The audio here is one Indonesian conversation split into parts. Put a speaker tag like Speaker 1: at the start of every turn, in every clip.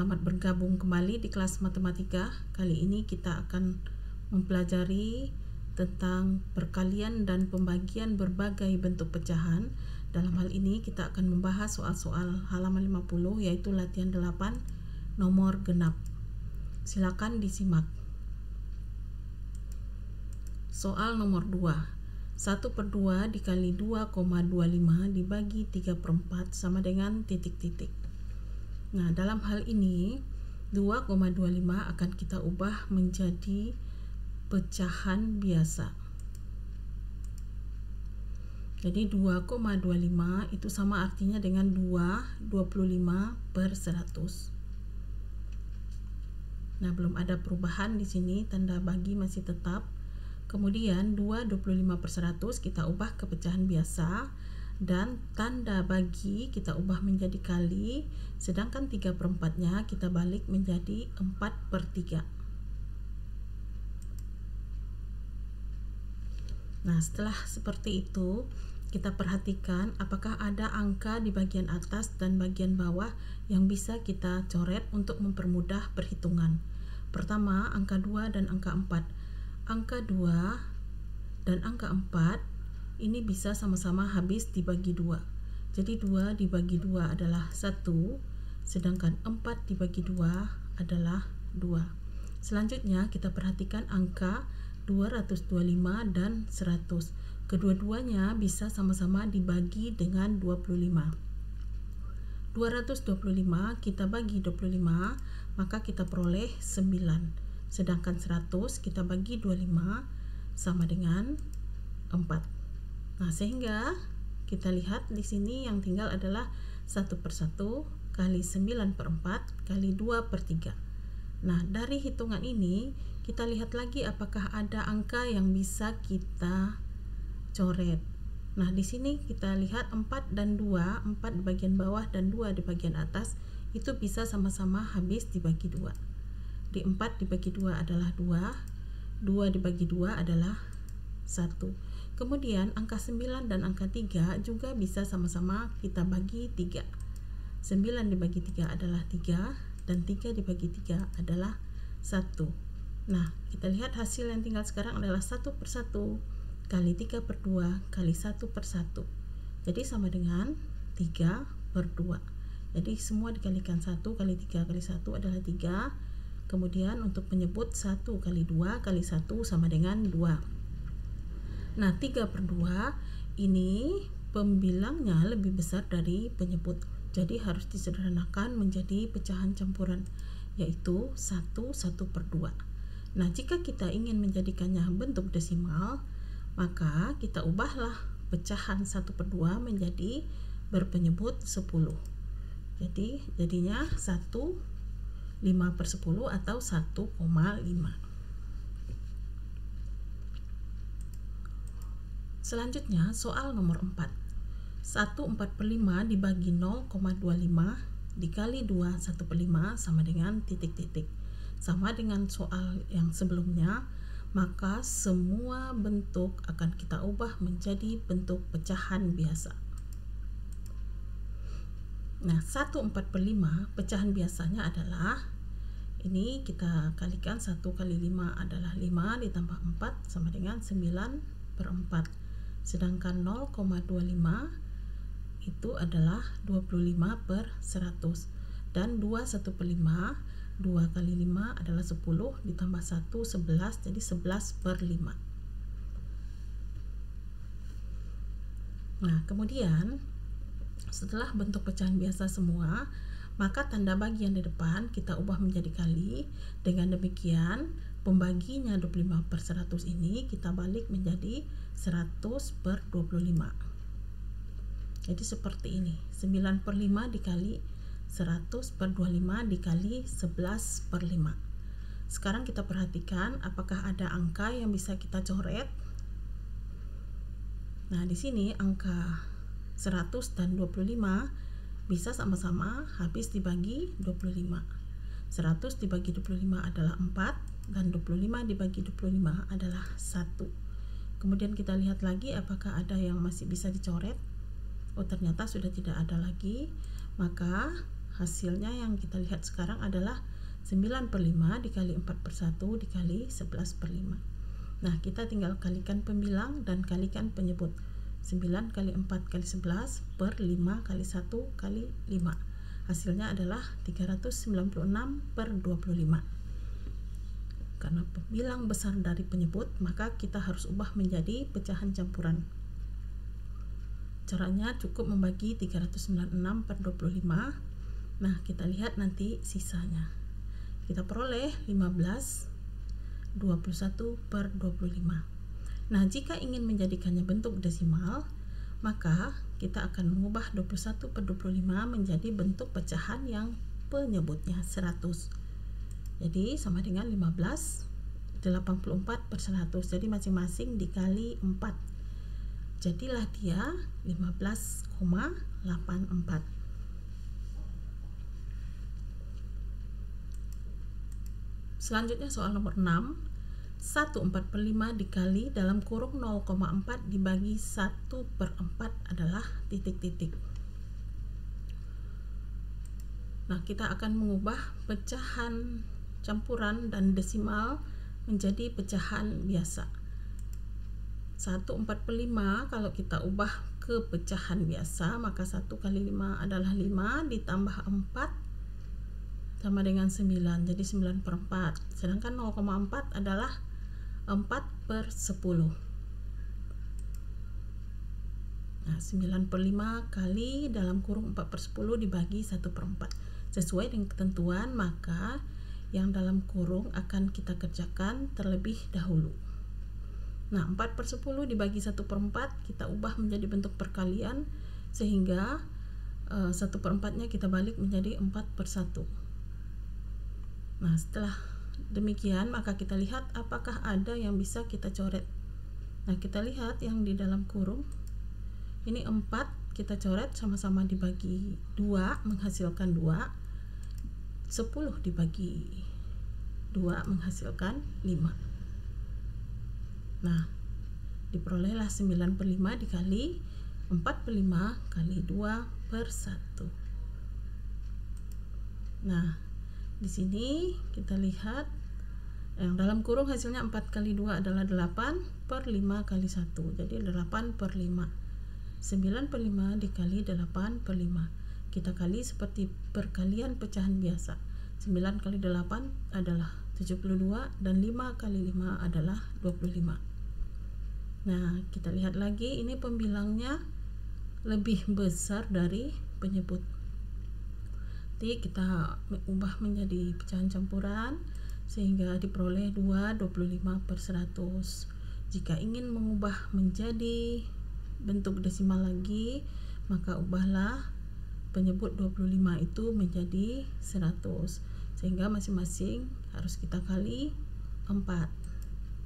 Speaker 1: Selamat bergabung kembali di kelas matematika. Kali ini kita akan mempelajari tentang perkalian dan pembagian berbagai bentuk pecahan. Dalam hal ini kita akan membahas soal-soal halaman 50, yaitu latihan 8 nomor genap. Silakan disimak. Soal nomor 2. 1/2 dikali 2,25 dibagi 3/4 sama dengan titik-titik. Nah, dalam hal ini 2,25 akan kita ubah menjadi pecahan biasa. Jadi 2,25 itu sama artinya dengan 2,25/100. Nah, belum ada perubahan di sini, tanda bagi masih tetap. Kemudian 2,25/100 kita ubah ke pecahan biasa, dan tanda bagi kita ubah menjadi kali, sedangkan 3/4-nya kita balik menjadi 4/3. Nah, setelah seperti itu, kita perhatikan apakah ada angka di bagian atas dan bagian bawah yang bisa kita coret untuk mempermudah perhitungan. Pertama, angka 2 dan angka 4. Angka 2 dan angka 4 ini bisa sama-sama habis dibagi 2. Jadi 2 dibagi 2 adalah 1, sedangkan 4 dibagi 2 adalah 2. Selanjutnya kita perhatikan angka 225 dan 100. Kedua-duanya bisa sama-sama dibagi dengan 25. 225 kita bagi 25, maka kita peroleh 9. Sedangkan 100 kita bagi 25 sama dengan 4. Nah, sehingga kita lihat di sini yang tinggal adalah 1/1 kali 9/4 kali 2/3. Nah, dari hitungan ini kita lihat lagi apakah ada angka yang bisa kita coret. Nah, di sini kita lihat 4 dan 2, 4 di bagian bawah dan 2 di bagian atas, itu bisa sama-sama habis dibagi 2. Di 4 dibagi 2 adalah 2, 2 dibagi 2 adalah 1. Kemudian angka 9 dan angka 3 juga bisa sama-sama kita bagi 3. 9 dibagi 3 adalah 3, dan 3 dibagi 3 adalah 1. Nah, kita lihat hasil yang tinggal sekarang adalah 1/1 kali 3/2 kali 1/1. Jadi sama dengan 3/2. Jadi semua dikalikan 1 kali 3 kali 1 adalah 3. Kemudian untuk menyebut 1 kali 2 kali 1 sama dengan 2. Nah, 3/2 ini pembilangnya lebih besar dari penyebut. Jadi harus disederhanakan menjadi pecahan campuran, yaitu 1/2. Nah, jika kita ingin menjadikannya bentuk desimal, maka kita ubahlah pecahan 1/2 menjadi berpenyebut 10. Jadi jadinya 1/5/10 atau 1,5. Selanjutnya soal nomor 4. 1/4/5 dibagi 0,25 dikali 2 1/5 sama dengan titik-titik. Sama dengan soal yang sebelumnya, maka semua bentuk akan kita ubah menjadi bentuk pecahan biasa. Nah, 1/4/5 pecahan biasanya adalah ini, kita kalikan 1 kali 5 adalah 5 ditambah 4 sama dengan 9/4. Sedangkan 0,25 itu adalah 25/100, dan 2 1/5, 2 kali 5 adalah 10 ditambah 1 11, jadi 11/5. Nah, kemudian setelah bentuk pecahan biasa semua, maka tanda bagi yang di depan kita ubah menjadi kali. Dengan demikian pembaginya 25/100 ini kita balik menjadi 100/25. Jadi seperti ini, 9/5 dikali 100/25 dikali 11/5. Sekarang kita perhatikan apakah ada angka yang bisa kita coret. Nah, di sini angka 100 dan 25 bisa sama-sama habis dibagi 25. 100 dibagi 25 adalah 4, dan 25 dibagi 25 adalah 1. Kemudian kita lihat lagi apakah ada yang masih bisa dicoret. Oh, ternyata sudah tidak ada lagi. Maka hasilnya yang kita lihat sekarang adalah 9/5 dikali 4/1 dikali 11/5. Nah, kita tinggal kalikan pembilang dan kalikan penyebut. 9 kali 4 kali 11 per 5 kali 1 kali 5. Hasilnya adalah 396/25. Karena pembilang besar dari penyebut, maka kita harus ubah menjadi pecahan campuran. Caranya cukup membagi 396/25. Nah, kita lihat nanti sisanya. Kita peroleh 15 21/25. Nah, jika ingin menjadikannya bentuk desimal, maka kita akan mengubah 21/25 menjadi bentuk pecahan yang penyebutnya 100. Jadi sama dengan 15 84/100. Jadi masing-masing dikali 4. Jadilah dia 15,84. Selanjutnya soal nomor 6. 1/4/5 dikali dalam kurung 0,4 dibagi 1/4 adalah titik-titik. Nah, kita akan mengubah pecahan campuran dan desimal menjadi pecahan biasa. 1/4/5 kalau kita ubah ke pecahan biasa, maka 1 kali 5 adalah 5 ditambah 4 sama dengan 9, jadi 9/4. Sedangkan 0,4 adalah 4/10. Nah, 9/5 kali dalam kurung 4/10 dibagi 1/4. Sesuai dengan ketentuan, maka yang dalam kurung akan kita kerjakan terlebih dahulu. Nah, 4/10 dibagi 1/4 kita ubah menjadi bentuk perkalian, sehingga 1/4-nya kita balik menjadi 4/1. Nah, setelah demikian, maka kita lihat apakah ada yang bisa kita coret. Nah, kita lihat yang di dalam kurung ini 4 kita coret, sama-sama dibagi 2 menghasilkan 2. 10 dibagi 2 menghasilkan 5. Nah, diperolehlah 9/5 dikali 4/5 kali 2/1. Nah, di sini kita lihat yang dalam kurung hasilnya 4 kali 2 adalah 8/5 kali 1. Jadi 8/5. 9/5 dikali 8/5. Kita kali seperti perkalian pecahan biasa. 9 kali 8 adalah 72 dan 5 kali 5 adalah 25. Nah, kita lihat lagi, ini pembilangnya lebih besar dari penyebut. Nanti kita ubah menjadi pecahan campuran sehingga diperoleh 2/25/100. Jika ingin mengubah menjadi bentuk desimal lagi, maka ubahlah penyebut 25 itu menjadi 100, sehingga masing-masing harus kita kali 4.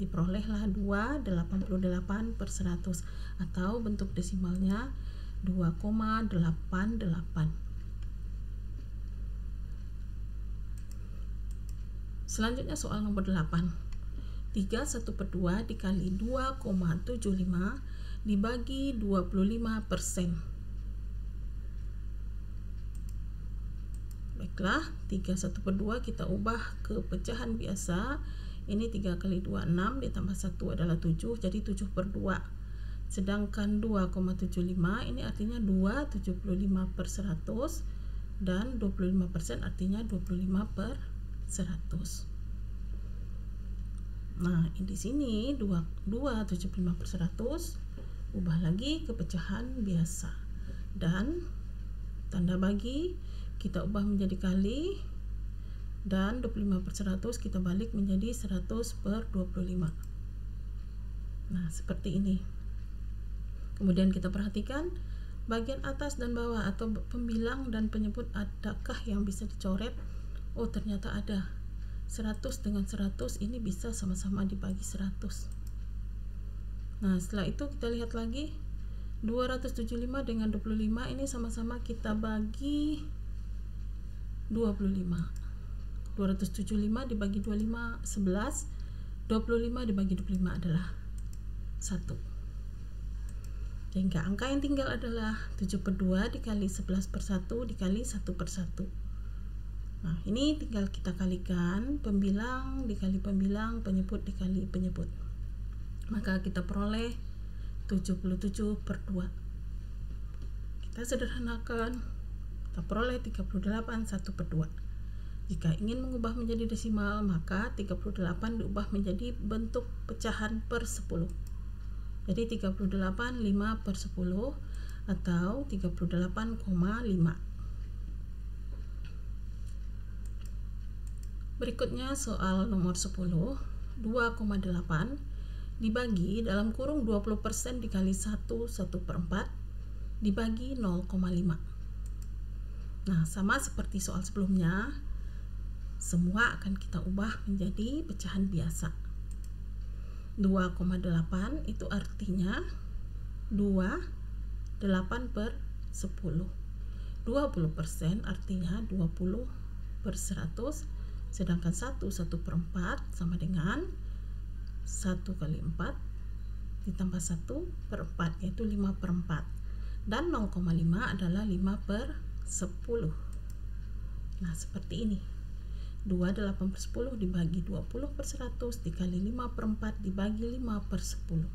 Speaker 1: Diperolehlah 2/88/100 atau bentuk desimalnya 2,88. Selanjutnya soal nomor 8. 3/1/2 dikali 2,75 dibagi 25%. Baiklah, 3/1/2 kita ubah ke pecahan biasa. Ini 3 kali 2 6 ditambah 1 adalah 7, jadi 7/2. Sedangkan 2,75 ini artinya 2/75/100 dan 25% artinya 25/100. Nah, di sini 2/75/100 ubah lagi ke pecahan biasa dan tanda bagi kita ubah menjadi kali, dan 25/100 kita balik menjadi 100/25. Nah, seperti ini. Kemudian kita perhatikan bagian atas dan bawah atau pembilang dan penyebut, adakah yang bisa dicoret? Oh, ternyata ada. 100 dengan 100 ini bisa sama-sama dibagi 100. Nah, setelah itu kita lihat lagi 275 dengan 25 ini sama-sama kita bagi 25. 275 dibagi 25 11, 25 dibagi 25 adalah 1. Sehingga angka yang tinggal adalah 7/2 dikali 11/1 dikali 1/1. Nah, ini tinggal kita kalikan, pembilang dikali pembilang, penyebut dikali penyebut. Maka kita peroleh 77/2. Kita sederhanakan, kita peroleh 38 1/2. Jika ingin mengubah menjadi desimal, maka 38 diubah menjadi bentuk pecahan per 10. Jadi 38 5/10 atau 38,5. Berikutnya soal nomor 10, 2,8 dibagi dalam kurung 20% dikali 1/4 dibagi 0,5. Nah, sama seperti soal sebelumnya, semua akan kita ubah menjadi pecahan biasa. 2,8 itu artinya 8/10. 20% artinya 20/100, sedangkan 1/4 sama dengan 1 kali 4 ditambah 1/4, yaitu 5/4. Dan 0,5 adalah 5/10. Nah, seperti ini. 28/10 dibagi 20/100 dikali 5/4 dibagi 5/10.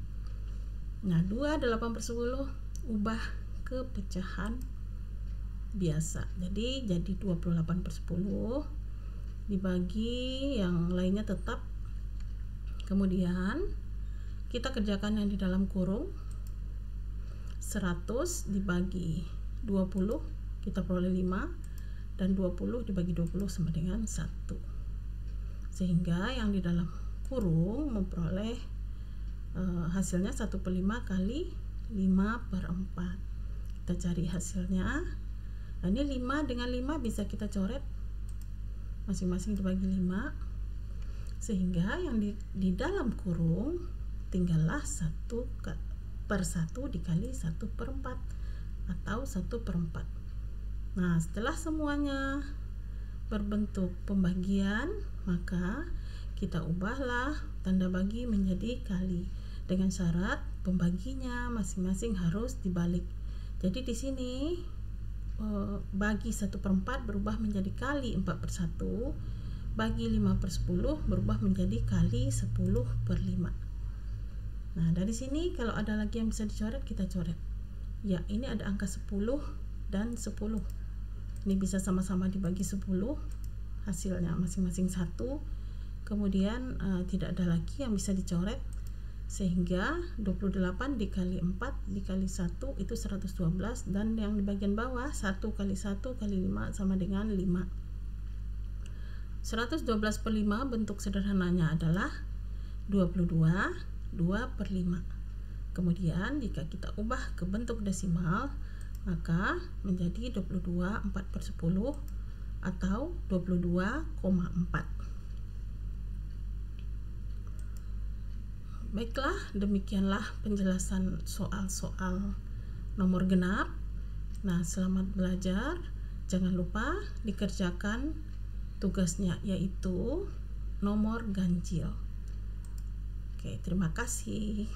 Speaker 1: Nah, 28/10 ubah ke pecahan biasa. Jadi 28/10 dibagi yang lainnya tetap. Kemudian kita kerjakan yang di dalam kurung. 100 dibagi 20 kita peroleh 5, dan 20 dibagi 20 sama dengan 1. Sehingga yang di dalam kurung memperoleh hasilnya 1/5 kali 5/4. Kita cari hasilnya. Nah, ini 5 dengan 5 bisa kita coret, masing-masing dibagi 5. Sehingga yang di dalam kurung tinggallah 1/1 dikali 1/4 atau 1/4. Nah, setelah semuanya berbentuk pembagian, maka kita ubahlah tanda bagi menjadi kali dengan syarat pembaginya masing-masing harus dibalik. Jadi di sini bagi 1/4 berubah menjadi kali 4/1, bagi 5/10 berubah menjadi kali 10/5. Nah, dari sini kalau ada lagi yang bisa dicoret, kita coret. Ya, ini ada angka 10 dan 10. Ini bisa sama-sama dibagi 10, hasilnya masing-masing 1. Kemudian tidak ada lagi yang bisa dicoret, sehingga 28 dikali 4 dikali 1 itu 112, dan yang di bagian bawah 1 kali 1 kali 5 sama dengan 5. 112/5 bentuk sederhananya adalah 22 2/5. Kemudian jika kita ubah ke bentuk desimal, maka menjadi 22 4/10 atau 22,4. Baiklah, demikianlah penjelasan soal-soal nomor genap. Nah, selamat belajar. Jangan lupa dikerjakan tugasnya, yaitu nomor ganjil. Oke, terima kasih.